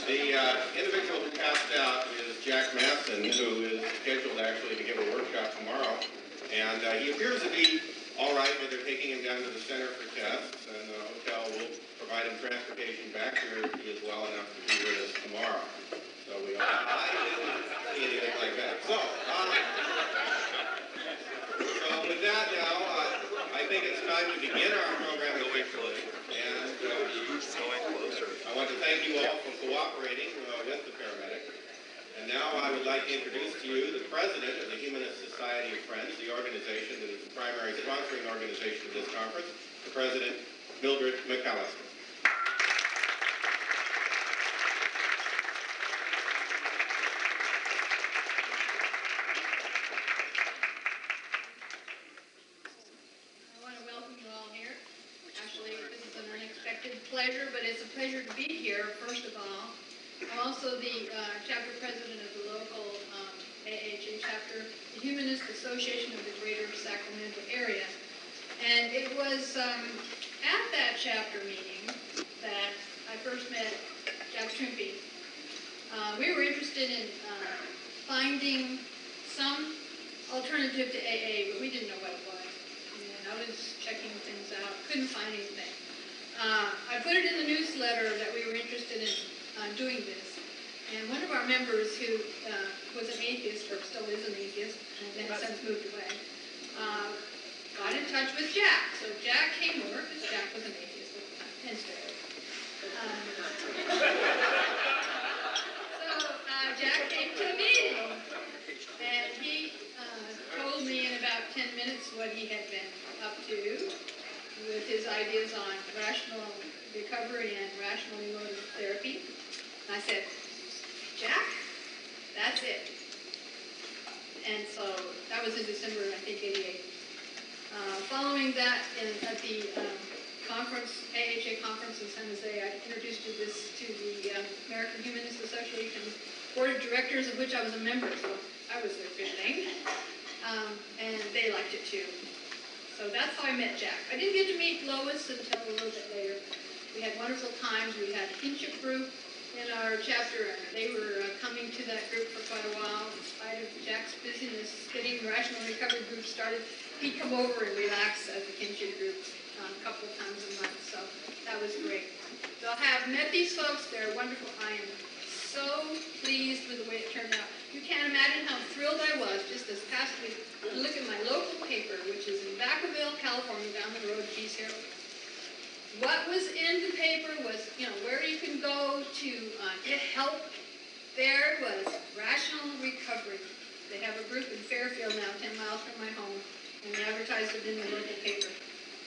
The individual who passed out is Jack Masson, who is scheduled actually to give a workshop tomorrow. And he appears to be all right, but they're taking him down to the center for tests, and the hotel will provide him transportation back here if he is well enough to be with us tomorrow. So we I didn't see anything like that. So with that now, I think it's time to begin our program officially. And I want to thank you all for cooperating with the paramedic. And now I would like to introduce to you the president of the Humanist Society of Friends, the organization that is the primary sponsoring organization of this conference, the president, Mildred McAllister. I want to welcome you all here. Actually, this is an unexpected pleasure, but it's a pleasure to be here, first of all. I'm also the chapter president of the local AHA chapter, the Humanist Association of the Greater Sacramento area. And it was at that chapter meeting that I first met Jack Trimpe. We were interested in finding some alternative to AA, but we didn't know what it was. And I was checking things out, couldn't find anything. I put it in the newsletter that we were interested in doing this. And one of our members who was an atheist, or still is an atheist, and has since moved away, got in touch with Jack. So Jack came over, because Jack was an atheist at the time, and still is. Jack came to the meeting, and he told me in about 10 minutes what he had been up to with his ideas on rational recovery and rational emotive therapy. And I said, Jack, that's it. And so that was in December, I think, '88. Following that, at the conference, AHA conference in San Jose, I introduced this to the American Humanist Association board of directors, of which I was a member, so I was their fish name. And they liked it too. So that's how I met Jack. I didn't get to meet Lois until a little bit later. We had wonderful times. We had a kinship group in our chapter, and they were coming to that group for quite a while. In spite of Jack's busyness getting the Rational Recovery group started, he'd come over and relax at the kinship group a couple of times a month, so that was great. So I have met these folks. They're wonderful. I am so pleased with the way it turned out. You can't imagine how thrilled I was just this past week to look at my local paper, which is in Vacaville, California, down the road, Peace Herald. What was in the paper was, where you can go to get help. There was Rational Recovery. They have a group in Fairfield now, 10 miles from my home, and they advertised it in the local paper.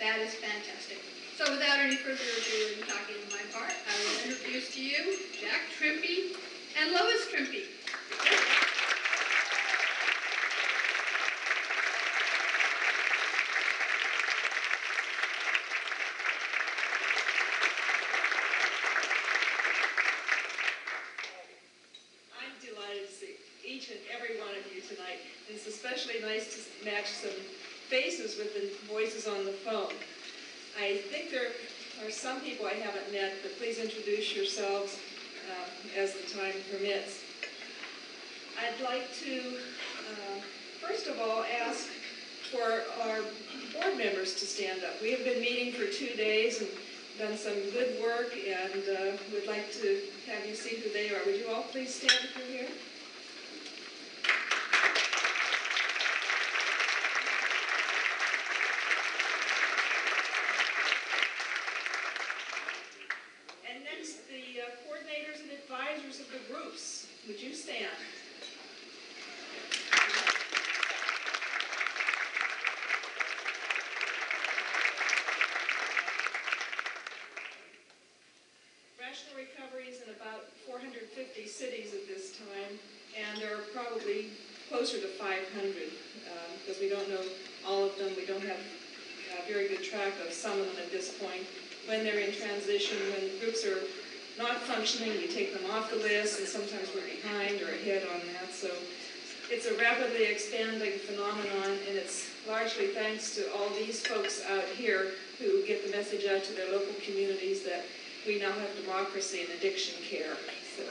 That is fantastic. So without any further ado in talking on my part, I will introduce to you Jack Trimpe and Lois Trimpe. It's especially nice to match some faces with the voices on the phone. I think there are some people I haven't met, but please introduce yourselves as the time permits. I'd like to, first of all, ask for our board members to stand up. We have been meeting for 2 days and done some good work, and would like to have you see who they are. Would you all please stand if you're here? Advisors of the groups, would you stand? Rational Recovery is in about 450 cities at this time, and there are probably closer to 500 because we don't know all of them. We don't have a very good track of some of them at this point. When they're in transition, when groups are not functioning, we take them off the list, and sometimes we're behind or ahead on that. So it's a rapidly expanding phenomenon, and it's largely thanks to all these folks out here who get the message out to their local communities that we now have democracy in addiction care. So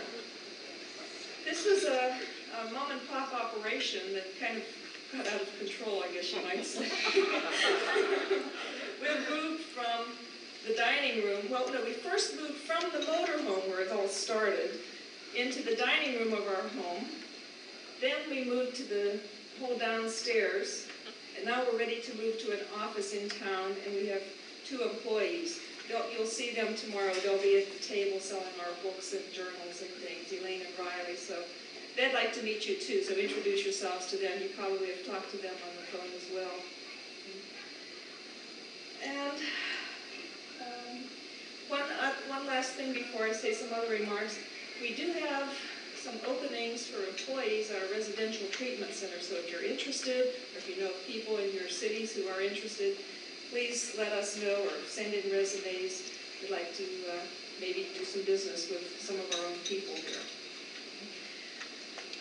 this was a mom and pop operation that kind of got out of control, I guess you might say. We moved from the dining room, well, no, we first moved from the motorhome where it all started into the dining room of our home. Then we moved to the whole downstairs, and now we're ready to move to an office in town, and we have 2 employees. You'll see them tomorrow. They'll be at the table selling our books and journals and things, Elaine and Riley. So they'd like to meet you too, so introduce yourselves to them. You probably have talked to them on the phone as well. And one last thing before I say some other remarks. We do have some openings for employees at our residential treatment center, so if you're interested, or if you know people in your cities who are interested, please let us know or send in resumes. We'd like to maybe do some business with some of our own people here.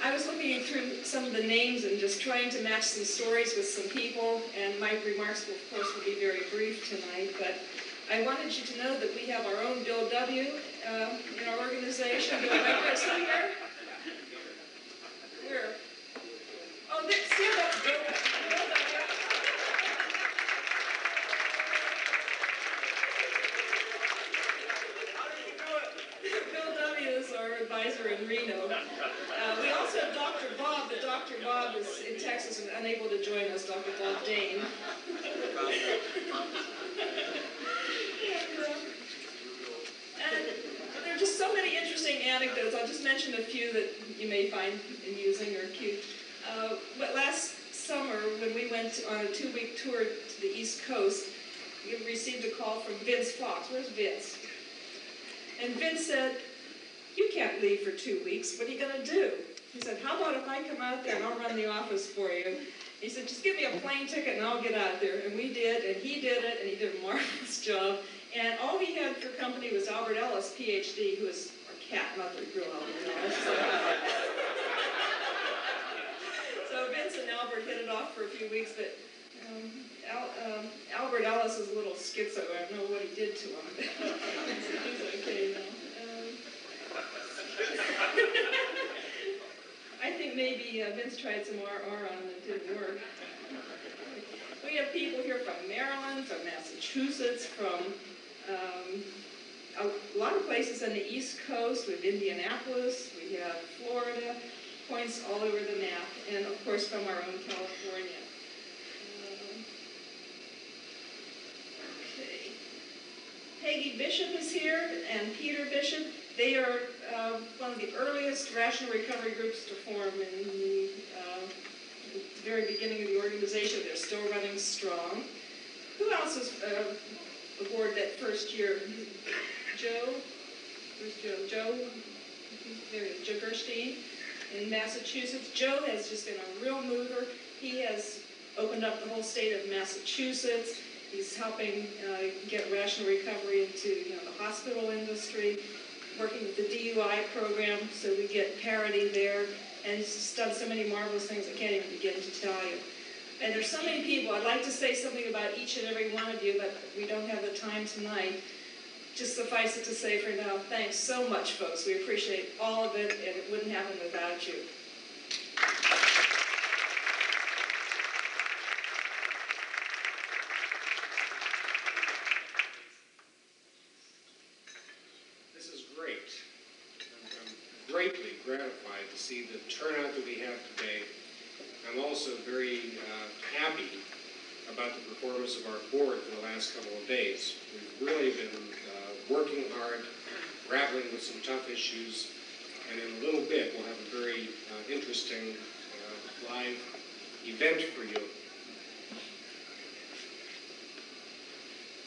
I was looking through some of the names and just trying to match some stories with some people, and my remarks, will, of course, will be very brief tonight, but I wanted you to know that we have our own Bill W. In our organization. Bill W. Is he here? Where? Oh, see, that's Bill W. Bill W. is our advisor in Reno. We also have Dr. Bob, but Dr. Bob is in Texas and unable to join us, Dr. Bob Dane. And there are just so many interesting anecdotes. I'll just mention a few that you may find amusing or cute. But last summer, when we went on a 2-week tour to the East Coast, we received a call from Vince Fox. Where's Vince? And Vince said, "You can't leave for 2 weeks. What are you going to do?" He said, "How about if I come out there and I'll run the office for you?" He said, "Just give me a plane ticket and I'll get out there." And we did, and he did it, and he did a marvelous job. And all we had for company was Albert Ellis, PhD, who is our cat, not the real Albert Ellis. So Vince and Albert hit it off for a few weeks, but Albert Ellis is a little schizo. I don't know what he did to him. He's okay now. I think maybe Vince tried some RR on him and it didn't work. We have people here from Maryland, from Massachusetts, from a lot of places on the East Coast. We have Indianapolis, we have Florida, points all over the map, and of course from our own California. Okay. Peggy Bishop is here, and Peter Bishop. They are one of the earliest rational recovery groups to form in the very beginning of the organization. They're still running strong. Who else was aboard that first year? Joe? Where's Joe? Joe? There he is, Joe Gerstein in Massachusetts. Joe has just been a real mover. He has opened up the whole state of Massachusetts. He's helping get rational recovery into the hospital industry, working with the DUI program, so we get parity there. And he's just done so many marvelous things I can't even begin to tell you. And there's so many people. I'd like to say something about each and every one of you, but we don't have the time tonight. Just suffice it to say for now, thanks so much, folks. We appreciate all of it, and it wouldn't happen without you. This is great. I'm greatly gratified to see the turnout that we have today. I'm also very happy about the performance of our board for the last couple of days. We've really been working hard, grappling with some tough issues, and in a little bit we'll have a very interesting live event for you.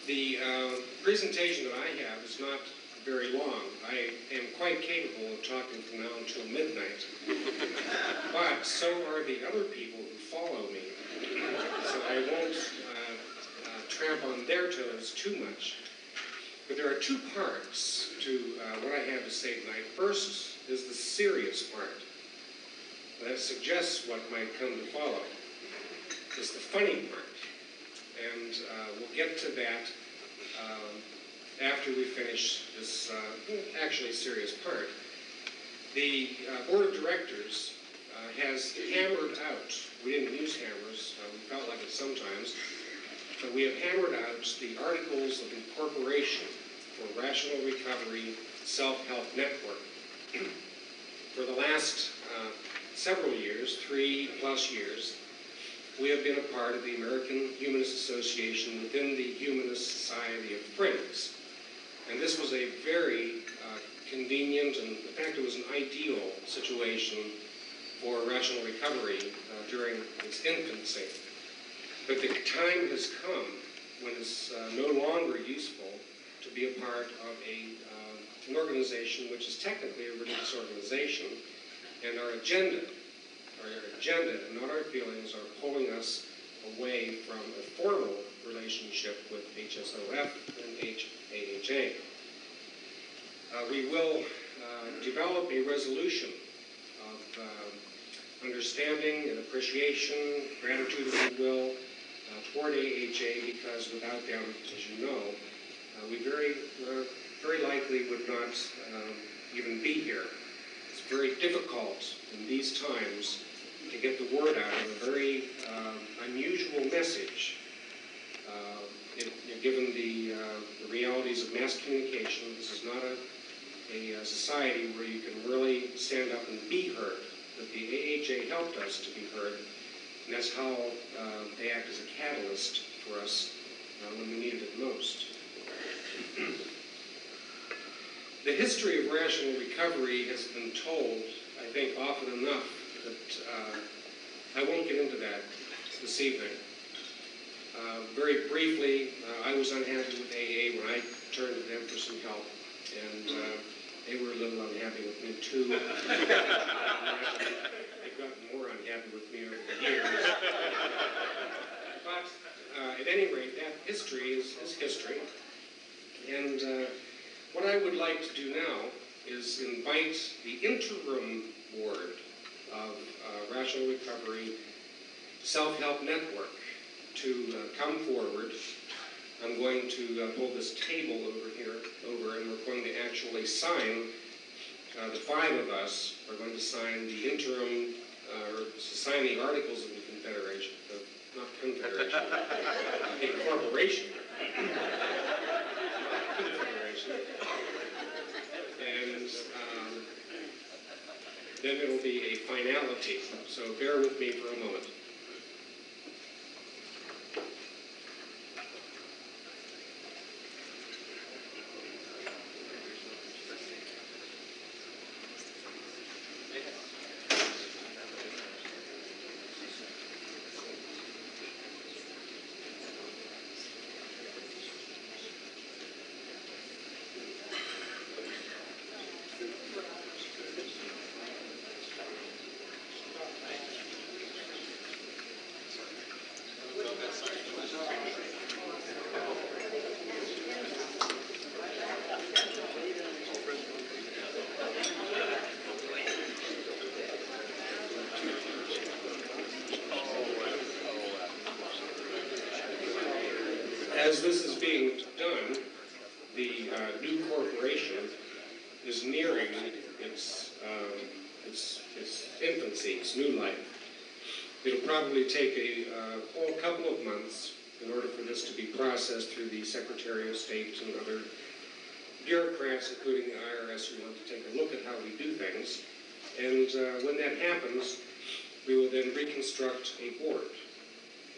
The presentation that I have is not very long. I am quite capable of talking from now until midnight, but so are the other people who follow me, so I won't tramp on their toes too much. But there are 2 parts to what I have to say tonight. First is the serious part that suggests what might come to follow. It's the funny part, and we'll get to that after we finish this actually serious part. The Board of Directors has hammered out, we didn't use hammers, we felt like it sometimes, but we have hammered out the Articles of Incorporation for Rational Recovery Self-Help Network. For the last several years, 3+ years, we have been a part of the American Humanist Association within the Humanist Society of Friends. And this was a very convenient, and in fact it was an ideal situation for rational recovery during its infancy. But the time has come when it's no longer useful to be a part of an organization which is technically a religious organization, and our agenda and not our feelings are pulling us away from a formal relationship with HSOF and AHA. We will develop a resolution of understanding and appreciation, gratitude, if you will, toward AHA, because without them, as you know, we very likely would not even be here. It's very difficult in these times to get the word out of a very unusual message. Given the realities of mass communication, this is not a society where you can really stand up and be heard. But the AHA helped us to be heard, and that's how they act as a catalyst for us when we needed it most. The history of rational recovery has been told, I think, often enough that I won't get into that this evening. Very briefly, I was unhappy with AA when I turned to them for some help, and they were a little unhappy with me too. They've gotten more unhappy with me over the years. But at any rate, that history is history. And what I would like to do now is invite the interim board of Rational Recovery Self-Help Network to come forward. I'm going to pull this table over, and we're going to actually sign, the 5 of us are going to sign the interim, or sign the Articles of the Confederation, not Confederation, Incorporation. Confederation. And then it'll be a finality, so bear with me for a moment. As this is being done, the new corporation is nearing its infancy, its new life. It'll probably take a whole couple of months in order for this to be processed through the Secretary of State and other bureaucrats, including the IRS, who want to take a look at how we do things. And when that happens, we will then reconstruct a board.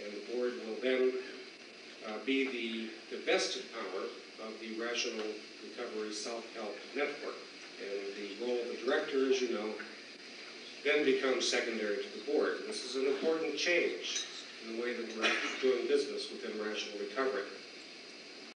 And the board will then be the vested power of the Rational Recovery Self-Help Network. And the role of the director, as you know, then becomes secondary to the board. This is an important change in the way that we're doing business within Rational Recovery.